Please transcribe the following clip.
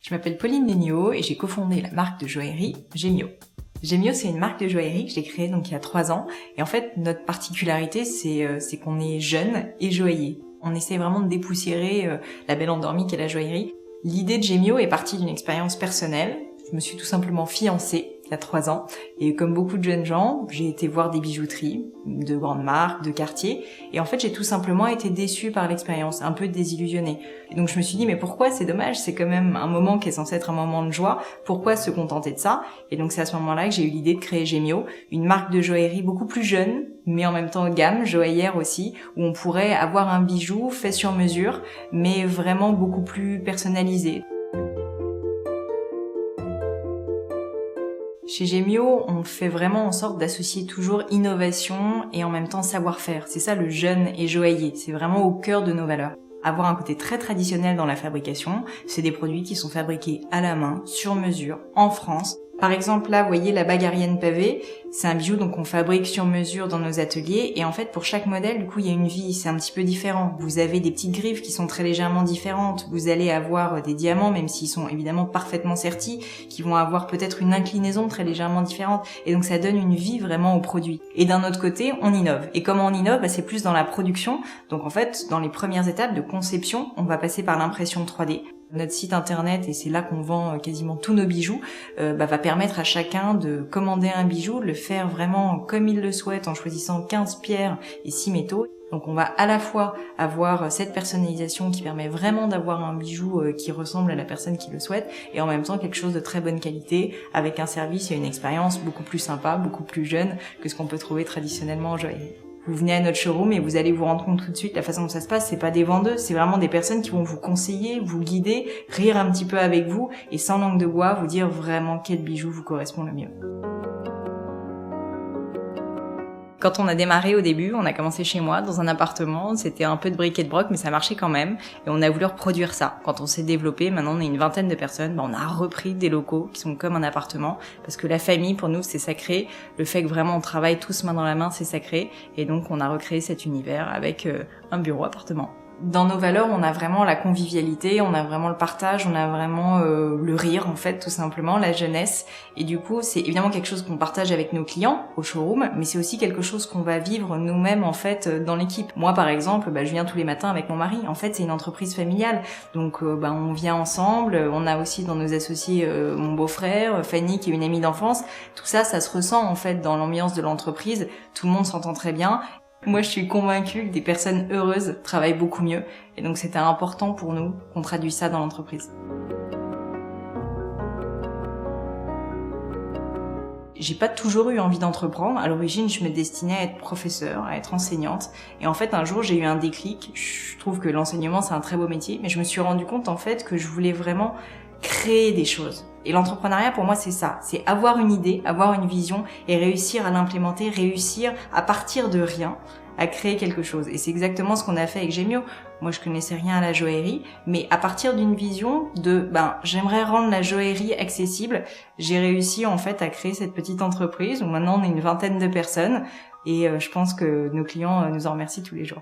Je m'appelle Pauline Léniaud et j'ai cofondé la marque de joaillerie Gemio. Gemio, c'est une marque de joaillerie que j'ai créée donc il y a 3 ans. Et en fait, notre particularité, c'est qu'on est jeune et joaillier. On essaie vraiment de dépoussiérer la belle endormie qu'est la joaillerie. L'idée de Gemio est partie d'une expérience personnelle. Je me suis tout simplement fiancée il y a 3 ans. Et comme beaucoup de jeunes gens, j'ai été voir des bijouteries, de grandes marques, de quartiers. Et en fait, j'ai tout simplement été déçue par l'expérience, un peu désillusionnée. Et donc je me suis dit, mais pourquoi? C'est dommage, c'est quand même un moment qui est censé être un moment de joie. Pourquoi se contenter de ça? Et donc c'est à ce moment-là que j'ai eu l'idée de créer Gemio, une marque de joaillerie beaucoup plus jeune, mais en même temps gamme, joaillère aussi, où on pourrait avoir un bijou fait sur mesure, mais vraiment beaucoup plus personnalisé. Chez Gemio, on fait vraiment en sorte d'associer toujours innovation et en même temps savoir-faire. C'est ça le jeune et joaillier, c'est vraiment au cœur de nos valeurs. Avoir un côté très traditionnel dans la fabrication, c'est des produits qui sont fabriqués à la main, sur mesure, en France. Par exemple, là, vous voyez la bague Ariane pavée, c'est un bijou donc on fabrique sur mesure dans nos ateliers et en fait pour chaque modèle, du coup, il y a une vie, c'est un petit peu différent. Vous avez des petites griffes qui sont très légèrement différentes, vous allez avoir des diamants, même s'ils sont évidemment parfaitement sertis, qui vont avoir peut-être une inclinaison très légèrement différente et donc ça donne une vie vraiment au produit. Et d'un autre côté, on innove. Et comment on innove? C'est plus dans la production. Donc en fait, dans les premières étapes de conception, on va passer par l'impression 3D. Notre site internet, et c'est là qu'on vend quasiment tous nos bijoux, va permettre à chacun de commander un bijou, de le faire vraiment comme il le souhaite en choisissant 15 pierres et 6 métaux. Donc on va à la fois avoir cette personnalisation qui permet vraiment d'avoir un bijou qui ressemble à la personne qui le souhaite et en même temps quelque chose de très bonne qualité avec un service et une expérience beaucoup plus sympa, beaucoup plus jeune que ce qu'on peut trouver traditionnellement en joaillerie. Vous venez à notre showroom et vous allez vous rendre compte tout de suite la façon dont ça se passe, c'est pas des vendeuses, c'est vraiment des personnes qui vont vous conseiller, vous guider, rire un petit peu avec vous et sans langue de bois vous dire vraiment quel bijou vous correspond le mieux. Quand on a démarré au début, on a commencé chez moi, dans un appartement, c'était un peu de bric et de broc, mais ça marchait quand même, et on a voulu reproduire ça. Quand on s'est développé, maintenant on est une vingtaine de personnes, on a repris des locaux qui sont comme un appartement, parce que la famille, pour nous, c'est sacré, le fait que vraiment on travaille tous main dans la main, c'est sacré, et donc on a recréé cet univers avec un bureau-appartement. Dans nos valeurs, on a vraiment la convivialité, on a vraiment le partage, on a vraiment le rire en fait, tout simplement, la jeunesse. Et du coup, c'est évidemment quelque chose qu'on partage avec nos clients au showroom, mais c'est aussi quelque chose qu'on va vivre nous-mêmes en fait dans l'équipe. Moi par exemple, je viens tous les matins avec mon mari. En fait, c'est une entreprise familiale, donc on vient ensemble. On a aussi dans nos associés mon beau-frère, Fanny qui est une amie d'enfance. Tout ça, ça se ressent en fait dans l'ambiance de l'entreprise. Tout le monde s'entend très bien. Moi, je suis convaincue que des personnes heureuses travaillent beaucoup mieux. Et donc, c'était important pour nous qu'on traduise ça dans l'entreprise. J'ai pas toujours eu envie d'entreprendre. À l'origine, je me destinais à être professeure, à être enseignante. Et en fait, un jour, j'ai eu un déclic. Je trouve que l'enseignement, c'est un très beau métier. Mais je me suis rendu compte, en fait, que je voulais vraiment créer des choses. Et l'entrepreneuriat, pour moi, c'est ça. C'est avoir une idée, avoir une vision et réussir à l'implémenter, réussir à partir de rien, à créer quelque chose. Et c'est exactement ce qu'on a fait avec Gemio. Moi, je connaissais rien à la joaillerie, mais à partir d'une vision de, j'aimerais rendre la joaillerie accessible, j'ai réussi, en fait, à créer cette petite entreprise où maintenant on est une vingtaine de personnes et je pense que nos clients nous en remercient tous les jours.